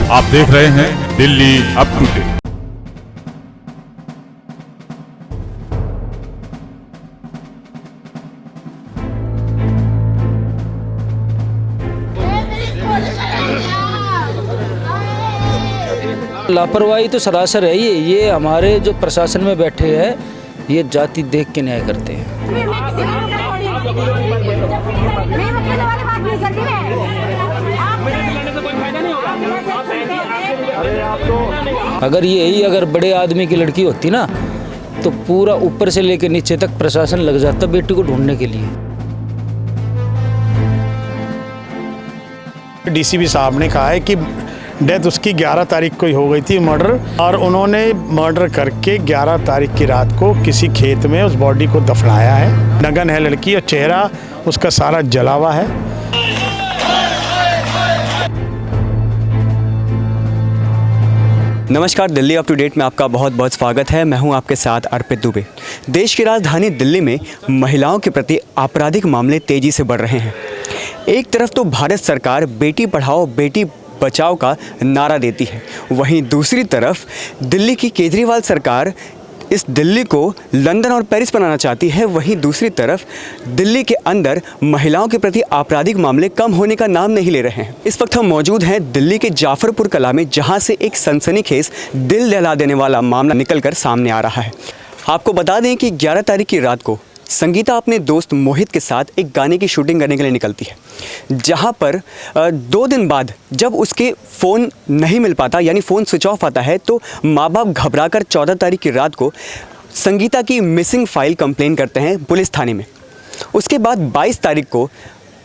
आप देख रहे हैं दिल्ली अप टू डेट। लापरवाही तो सरासर है ये हमारे जो प्रशासन में बैठे हैं ये जाति देख के न्याय करते हैं। अगर बड़े आदमी की लड़की होती ना तो पूरा ऊपर से लेकर नीचे तक प्रशासन लग जाता बेटी को ढूंढने के लिए। डीसीपी साहब ने कहा है कि डेथ उसकी 11 तारीख को ही हो गई थी मर्डर, और उन्होंने मर्डर करके 11 तारीख की रात को किसी खेत में उस बॉडी को दफनाया है। नग्न है लड़की और चेहरा उसका सारा जला हुआ है। नमस्कार, दिल्ली अप टू डेट में आपका बहुत बहुत स्वागत है। मैं हूं आपके साथ अर्पित दुबे। देश की राजधानी दिल्ली में महिलाओं के प्रति आपराधिक मामले तेज़ी से बढ़ रहे हैं। एक तरफ तो भारत सरकार बेटी पढ़ाओ बेटी बचाओ का नारा देती है, वहीं दूसरी तरफ दिल्ली की केजरीवाल सरकार इस दिल्ली को लंदन और पेरिस बनाना चाहती है। वहीं दूसरी तरफ दिल्ली के अंदर महिलाओं के प्रति आपराधिक मामले कम होने का नाम नहीं ले रहे हैं। इस वक्त हम मौजूद हैं दिल्ली के जाफरपुर कला में, जहां से एक सनसनीखेज दिल दहला देने वाला मामला निकलकर सामने आ रहा है। आपको बता दें कि 11 तारीख की रात को संगीता अपने दोस्त मोहित के साथ एक गाने की शूटिंग करने के लिए निकलती है, जहां पर 2 दिन बाद जब उसके फ़ोन नहीं मिल पाता, यानी फ़ोन स्विच ऑफ आता है, तो माँ बाप घबराकर 14 तारीख की रात को संगीता की मिसिंग फाइल कंप्लेन करते हैं पुलिस थाने में। उसके बाद 22 तारीख को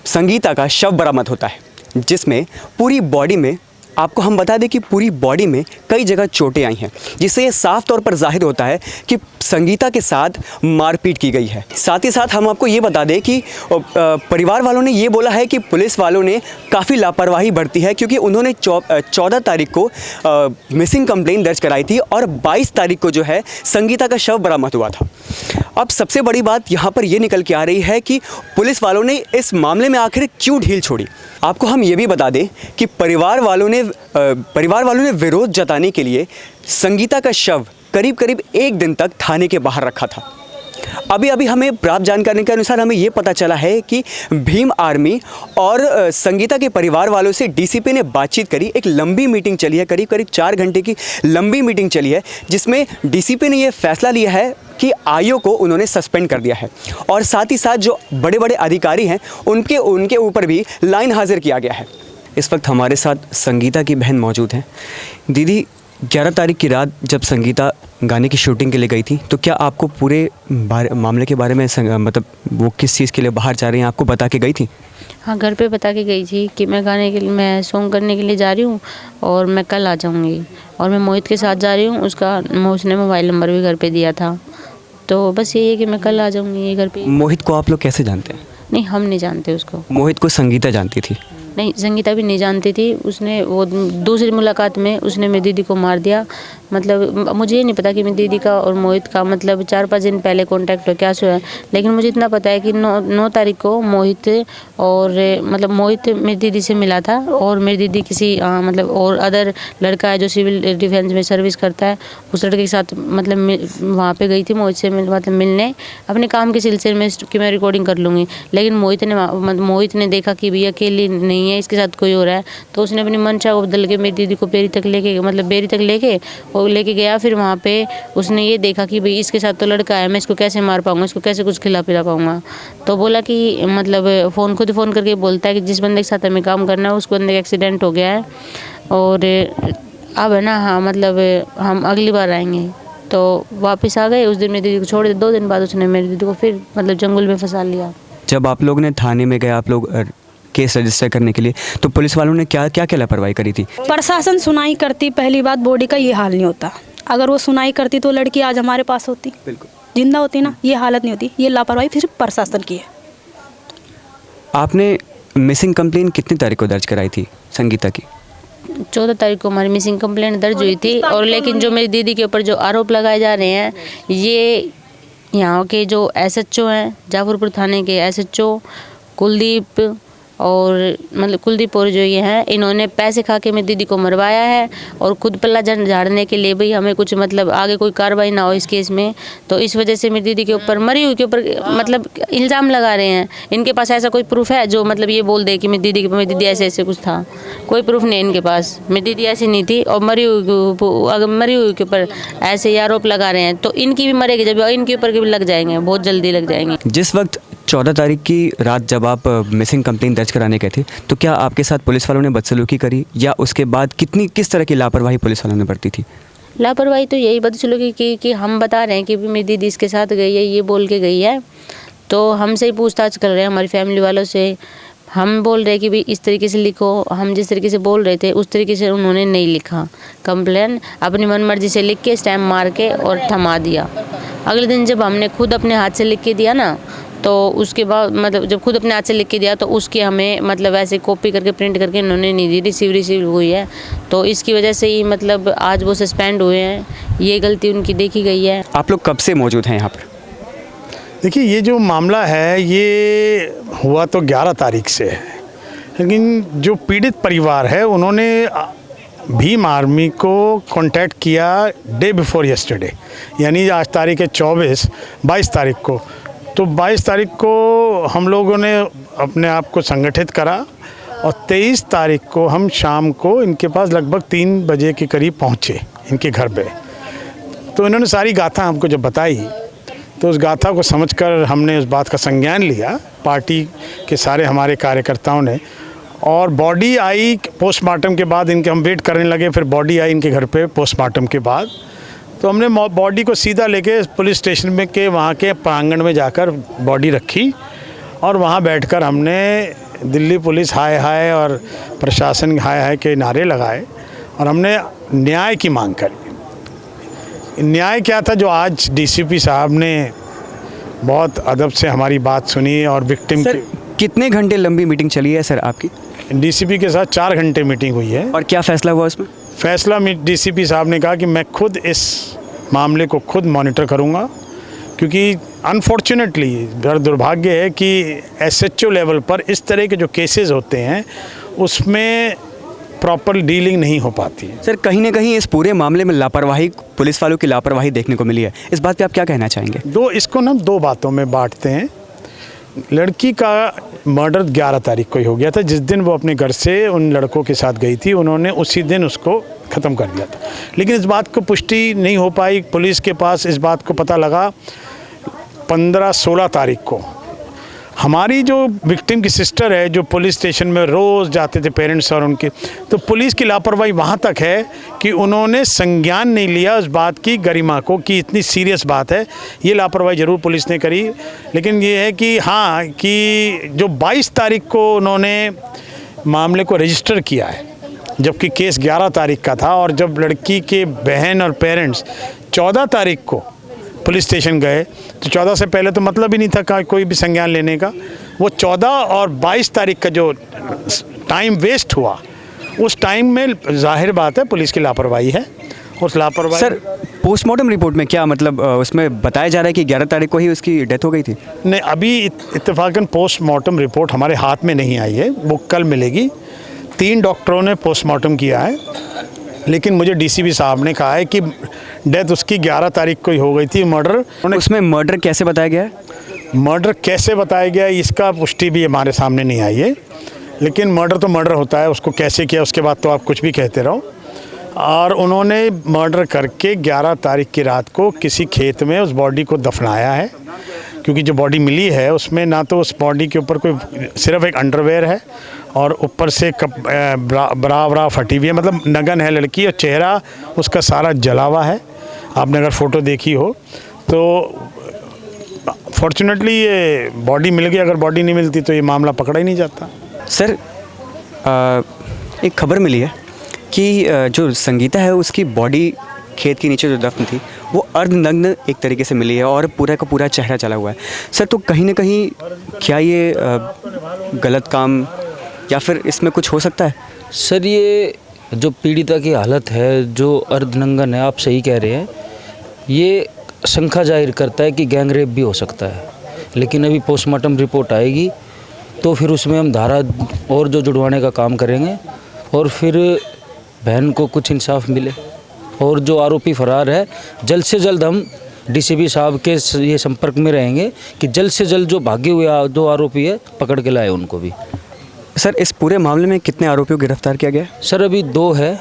संगीता का शव बरामद होता है, जिसमें पूरी बॉडी में, आपको हम बता दें कि पूरी बॉडी में कई जगह चोटें आई हैं, जिससे ये साफ तौर पर जाहिर होता है कि संगीता के साथ मारपीट की गई है। साथ ही साथ हम आपको ये बता दें कि परिवार वालों ने ये बोला है कि पुलिस वालों ने काफ़ी लापरवाही बरती है, क्योंकि उन्होंने 14 तारीख को मिसिंग कंप्लेंट दर्ज कराई थी और 22 तारीख को जो है संगीता का शव बरामद हुआ था। अब सबसे बड़ी बात यहाँ पर ये निकल के आ रही है कि पुलिस वालों ने इस मामले में आखिर क्यों ढील छोड़ी। आपको हम ये भी बता दें कि परिवार वालों ने विरोध जताने के लिए संगीता का शव करीब 1 दिन तक थाने के बाहर रखा था। अभी हमें प्राप्त जानकारी के अनुसार हमें ये पता चला है कि भीम आर्मी और संगीता के परिवार वालों से डीसीपी ने बातचीत करी। एक लंबी मीटिंग चली है, करीब 4 घंटे की लंबी मीटिंग चली है, जिसमें डीसीपी ने ये फैसला लिया है कि आईओ को उन्होंने सस्पेंड कर दिया है, और साथ ही साथ जो बड़े बड़े अधिकारी हैं उनके ऊपर भी लाइन हाजिर किया गया है। इस वक्त हमारे साथ संगीता की बहन मौजूद हैं। दीदी, 11 तारीख की रात जब संगीता गाने की शूटिंग के लिए गई थी, तो क्या आपको पूरे मामले के बारे में मतलब वो किस चीज़ के लिए बाहर जा रही हैं आपको बता के गई थी? हाँ, घर पे बता के गई थी कि मैं सॉन्ग करने के लिए जा रही हूँ और मैं कल आ जाऊँगी, और मैं मोहित के साथ जा रही हूँ। उसने मोबाइल नंबर भी घर पे दिया था, तो बस यही है कि मैं कल आ जाऊँगी ये घर पे। मोहित को आप लोग कैसे जानते हैं? नहीं, हम नहीं जानते उसको। मोहित को संगीता जानती थी? नहीं, संगीता भी नहीं जानती थी। उसने वो दूसरी मुलाकात में उसने मेरी दीदी को मार दिया। मतलब मुझे ये नहीं पता कि मेरी दीदी का और मोहित का मतलब 4-5 दिन पहले कांटेक्ट हो क्या हुआ है, लेकिन मुझे इतना पता है कि 9 तारीख को मोहित मेरी दीदी से मिला था, और मेरी दीदी किसी और अदर लड़का है जो सिविल डिफेंस में सर्विस करता है, उस लड़के के साथ वहाँ पे गई थी मोहित से मिलने अपने काम के सिलसिले में कि मैं रिकॉर्डिंग कर लूँगी। लेकिन मोहित ने देखा कि भैया अकेली नहीं है, इसके साथ कोई हो रहा है, तो उसने अपनी मंशा को बदल के मेरी दीदी को बेरी तक लेके गया। फिर वहाँ पे उसने ये देखा कि भाई इसके साथ तो लड़का है, मैं इसको कैसे मार पाऊँगा, इसको कैसे कुछ खिला पिला पाऊँगा। तो बोला कि खुद फ़ोन करके बोलता है कि जिस बंदे के साथ हमें काम करना है उस बंदे का एक्सीडेंट हो गया है, और अब है ना, हाँ हम अगली बार आएंगे। तो वापस आ गए। उस दिन मेरी दीदी को छोड़ दिया। 2 दिन बाद उसने मेरी दीदी को फिर जंगल में फंसा लिया। जब आप लोग ने थाने में गए, आप लोग केस रजिस्टर करने के लिए, तो पुलिस वालों ने क्या लापरवाही करी थी? प्रशासन सुनाई करती, पहली बात बॉडी का ये हाल नहीं होता। अगर वो सुनाई करती तो लड़की आज हमारे पास होती, बिल्कुल जिंदा होती ना, ये हालत नहीं होती। ये लापरवाही सिर्फ प्रशासन की है। आपने मिसिंग कंप्लेन कितनी तारीख को दर्ज कराई थी संगीता की? 14 तारीख को हमारी मिसिंग कंप्लेंट दर्ज हुई थी, और लेकिन जो मेरी दीदी के ऊपर जो आरोप लगाए जा रहे हैं, ये यहाँ के जो SHO हैं, जाफरपुर थाने के SHO कुलदीप और मतलब कुलदीप और जो ये हैं इन्होंने पैसे खा के मेरी दीदी को मरवाया है और खुद पल्ला झाड़ने के लिए भाई हमें कुछ मतलब आगे कोई कार्रवाई ना हो इस केस में, तो इस वजह से मेरी दीदी के ऊपर मरी हुई के ऊपर मतलब इल्ज़ाम लगा रहे हैं। इनके पास ऐसा कोई प्रूफ है जो मतलब ये बोल दे कि मेरी दीदी ऐसे ऐसे कुछ था? कोई प्रूफ नहीं इनके पास। मेरी दीदी ऐसी नहीं थी और अगर मरी हुई के ऊपर ऐसे आरोप लगा रहे हैं तो इनकी भी मरेगी जब इनके ऊपर भी लग जाएंगे, बहुत जल्दी लग जाएंगे। जिस वक्त 14 तारीख की रात जब आप मिसिंग कंप्लेंट दर्ज कराने गए थे तो क्या आपके साथ पुलिस वालों ने बदसलूकी करी या उसके बाद किस तरह की लापरवाही पुलिस वालों ने बरती थी? लापरवाही तो यही बदसलूकी कि हम बता रहे हैं कि मेरी दीदी इसके साथ गई है, ये बोल के गई है, तो हमसे ही पूछताछ कर रहे हैं हमारी फैमिली वालों से। हम बोल रहे हैं कि भाई इस तरीके से लिखो, हम जिस तरीके से बोल रहे थे उस तरीके से उन्होंने नहीं लिखा। कंप्लेन अपनी मनमर्जी से लिख के स्टैम्प मार के और थमा दिया। अगले दिन जब हमने खुद अपने हाथ से लिख के दिया ना, तो उसके बाद मतलब जब खुद अपने हाथ से लिख के दिया तो उसकी हमें मतलब ऐसे कॉपी करके प्रिंट करके इन्होंने नहीं दी, रिसीव हुई है। तो इसकी वजह से ही मतलब आज वो सस्पेंड हुए हैं, ये गलती उनकी देखी गई है। आप लोग कब से मौजूद हैं यहाँ पर? देखिए, ये जो मामला है ये हुआ तो 11 तारीख से है, लेकिन जो पीड़ित परिवार है उन्होंने भीम आर्मी को कांटेक्ट किया डे बिफोर यस्टरडे, यानी आज तारीख है 22 तारीख को। तो 22 तारीख को हम लोगों ने अपने आप को संगठित करा और 23 तारीख को हम शाम को इनके पास लगभग 3 बजे के करीब पहुँचे इनके घर पे। तो इन्होंने सारी गाथा हमको जब बताई तो उस गाथा को समझकर हमने उस बात का संज्ञान लिया, पार्टी के सारे हमारे कार्यकर्ताओं ने, और बॉडी आई पोस्टमार्टम के बाद। इनके हम वेट करने लगे, फिर बॉडी आई इनके घर पे पोस्टमार्टम के बाद। तो हमने बॉडी को सीधा लेके पुलिस स्टेशन में के वहाँ के प्रांगण में जाकर बॉडी रखी और वहाँ बैठकर हमने दिल्ली पुलिस हाय हाय और प्रशासन हाय हाय के नारे लगाए और हमने न्याय की मांग करी। न्याय क्या था जो आज डीसीपी साहब ने बहुत अदब से हमारी बात सुनी और विक्टिम सर, कितने घंटे लंबी मीटिंग चली है सर आपकी? डीसीपी के साथ 4 घंटे मीटिंग हुई है। और क्या फैसला हुआ उसमें? फैसला डीसीपी साहब ने कहा कि मैं खुद इस मामले को खुद मॉनिटर करूंगा, क्योंकि अनफॉर्चुनेटली दुर्भाग्य है कि एसएचओ लेवल पर इस तरह के जो केसेस होते हैं उसमें प्रॉपर डीलिंग नहीं हो पाती है। सर, कहीं ना कहीं इस पूरे मामले में लापरवाही, पुलिस वालों की लापरवाही देखने को मिली है। इस बात पे आप क्या कहना चाहेंगे? इसको ना 2 बातों में बांटते हैं। लड़की का मर्डर 11 तारीख को ही हो गया था। जिस दिन वो अपने घर से उन लड़कों के साथ गई थी उन्होंने उसी दिन उसको ख़त्म कर दिया था, लेकिन इस बात को पुष्टि नहीं हो पाई। पुलिस के पास इस बात को पता लगा 15-16 तारीख को। हमारी जो विक्टिम की सिस्टर है, जो पुलिस स्टेशन में रोज़ जाते थे पेरेंट्स और उनके, तो पुलिस की लापरवाही वहाँ तक है कि उन्होंने संज्ञान नहीं लिया उस बात की गरिमा को कि इतनी सीरियस बात है। ये लापरवाही ज़रूर पुलिस ने करी, लेकिन ये है कि हाँ कि जो 22 तारीख को उन्होंने मामले को रजिस्टर किया है, जबकि केस 11 तारीख का था, और जब लड़की के बहन और पेरेंट्स 14 तारीख को पुलिस स्टेशन गए तो 14 से पहले तो मतलब ही नहीं था कोई भी संज्ञान लेने का। वो 14 और 22 तारीख का जो टाइम वेस्ट हुआ, उस टाइम में जाहिर बात है पुलिस की लापरवाही है। उस लापरवाही सर, पोस्टमार्टम रिपोर्ट में क्या मतलब उसमें बताया जा रहा है कि 11 तारीख को ही उसकी डेथ हो गई थी? नहीं, अभी इत्तेफाकन पोस्टमार्टम रिपोर्ट हमारे हाथ में नहीं आई है, वो कल मिलेगी। 3 डॉक्टरों ने पोस्टमार्टम किया है, लेकिन मुझे डीसीपी साहब ने कहा है कि डेथ उसकी 11 तारीख को ही हो गई थी। मर्डर, उसमें मर्डर कैसे बताया गया है? मर्डर कैसे बताया गया इसका पुष्टि भी हमारे सामने नहीं आई है, लेकिन मर्डर तो मर्डर होता है, उसको कैसे किया उसके बाद तो आप कुछ भी कहते रहो। और उन्होंने मर्डर करके 11 तारीख की रात को किसी खेत में उस बॉडी को दफनाया है, क्योंकि जो बॉडी मिली है उसमें ना तो उस बॉडी के ऊपर कोई सिर्फ एक अंडरवेयर है और ऊपर से ब्रा फटी हुई है, मतलब नगन है लड़की, और चेहरा उसका सारा जला हुआ है। आपने अगर फ़ोटो देखी हो तो फॉर्चुनेटली ये बॉडी मिल गई, अगर बॉडी नहीं मिलती तो ये मामला पकड़ा ही नहीं जाता। सर, एक खबर मिली है कि जो संगीता है उसकी बॉडी खेत के नीचे जो दफन थी वो अर्धनग्न एक तरीके से मिली है और पूरा का पूरा चेहरा चला हुआ है। सर, तो कहीं ना कहीं क्या ये गलत काम या फिर इसमें कुछ हो सकता है? सर, ये जो पीड़िता की हालत है, जो अर्धनंगन है, आप सही कह रहे हैं, ये शंका जाहिर करता है कि गैंग रेप भी हो सकता है, लेकिन अभी पोस्टमार्टम रिपोर्ट आएगी तो फिर उसमें हम धारा और जो जुड़वाने का काम करेंगे और फिर बहन को कुछ इंसाफ मिले। और जो आरोपी फरार है, जल्द से जल्द हम डीसीपी साहब के ये संपर्क में रहेंगे कि जल्द से जल्द जो भागे हुए जो आरोपी है पकड़ के लाए उनको भी। सर, इस पूरे मामले में कितने आरोपियों को गिरफ्तार किया गया है? सर, अभी 2 है,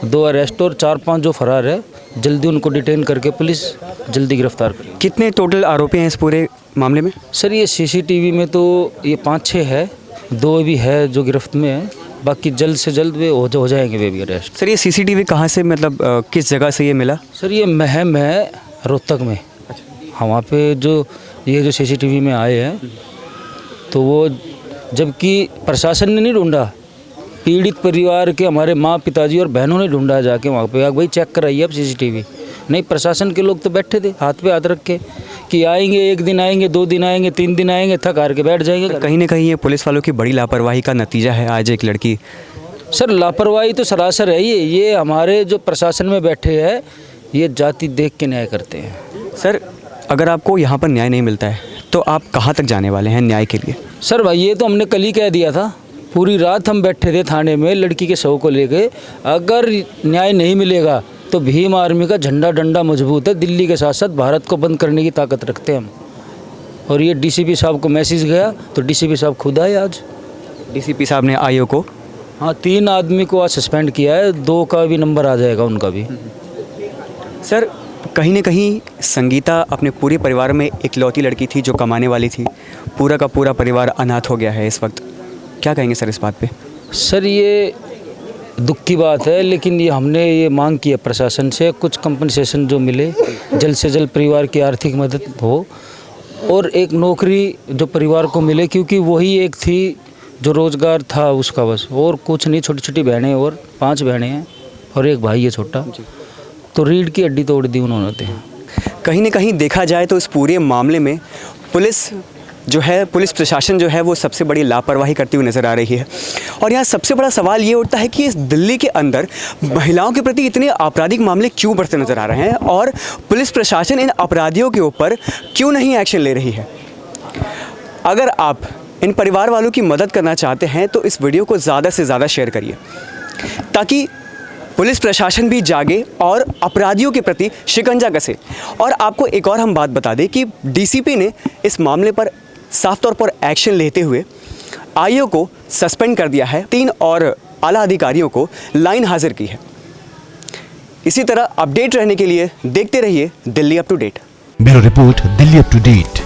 2 अरेस्ट और 4-5 जो फरार है, जल्दी उनको डिटेन करके पुलिस जल्दी गिरफ्तार करेगी। कितने टोटल आरोपी हैं इस पूरे मामले में? सर, ये सीसीटीवी में तो ये 5-6 है, 2 भी है जो गिरफ्त में है, बाकी जल्द से जल्द वे हो जाएंगे वे भी अरेस्ट। सर, ये सीसीटीवी कहाँ से, मतलब किस जगह से ये मिला? सर, ये महम है रोहतक में। हाँ, वहाँ पे जो सीसीटीवी में आए हैं, तो वो जबकि प्रशासन ने नहीं ढूंढा, पीड़ित परिवार के हमारे माँ पिताजी और बहनों ने ढूंढा जाके वहाँ पे, भाई चेक कराइए अब सीसीटीवी। नहीं, प्रशासन के लोग तो बैठे थे हाथ पे हाथ रख के कि आएंगे, 1 दिन आएंगे, 2 दिन आएंगे, 3 दिन आएंगे, थक हार के बैठ जाएंगे। कहीं ना कहीं ये पुलिस वालों की बड़ी लापरवाही का नतीजा है आज एक लड़की। सर, लापरवाही तो सरासर है ये हमारे जो प्रशासन में बैठे हैं, ये जाति देख के न्याय करते हैं। सर, अगर आपको यहाँ पर न्याय नहीं मिलता है तो आप कहाँ तक जाने वाले हैं न्याय के लिए? सर भाई, ये तो हमने कल ही कह दिया था, पूरी रात हम बैठे थे थाने में लड़की के शव को लेके। अगर न्याय नहीं मिलेगा तो भीम आर्मी का झंडा डंडा मजबूत है, दिल्ली के साथ साथ भारत को बंद करने की ताकत रखते हैं हम। और ये डीसीपी साहब को मैसेज गया तो डीसीपी साहब खुद आए आज। डीसीपी साहब ने आईओ को, हाँ, 3 आदमी को आज सस्पेंड किया है, 2 का भी नंबर आ जाएगा उनका भी। सर, कहीं ना कहीं संगीता अपने पूरे परिवार में इकलौती लड़की थी जो कमाने वाली थी, पूरा का पूरा परिवार अनाथ हो गया है इस वक्त, क्या कहेंगे सर इस बात पे? सर, ये दुख की बात है, लेकिन ये हमने ये मांग की है प्रशासन से, कुछ कंपनसेशन जो मिले, जल्द से जल्द परिवार की आर्थिक मदद हो और एक नौकरी जो परिवार को मिले, क्योंकि वही एक थी जो रोज़गार था उसका, बस और कुछ नहीं। छोटी छोटी बहनें और 5 बहनें हैं और एक भाई है छोटा, तो रीढ़ की हड्डी तोड़ दी उन्होंने तो। कहीं ना कहीं देखा जाए तो इस पूरे मामले में पुलिस प्रशासन जो है वो सबसे बड़ी लापरवाही करती हुई नज़र आ रही है। और यहाँ सबसे बड़ा सवाल ये उठता है कि इस दिल्ली के अंदर महिलाओं के प्रति इतने आपराधिक मामले क्यों बढ़ते नज़र आ रहे हैं और पुलिस प्रशासन इन अपराधियों के ऊपर क्यों नहीं एक्शन ले रही है। अगर आप इन परिवार वालों की मदद करना चाहते हैं तो इस वीडियो को ज़्यादा से ज़्यादा शेयर करिए, ताकि पुलिस प्रशासन भी जागे और अपराधियों के प्रति शिकंजा कसे। और आपको एक और हम बात बता दें कि डीसीपी ने इस मामले पर साफ तौर पर एक्शन लेते हुए आईओ को सस्पेंड कर दिया है, 3 और आला अधिकारियों को लाइन हाजिर की है। इसी तरह अपडेट रहने के लिए देखते रहिए Delhi up to date. Bureau report, Delhi up to date.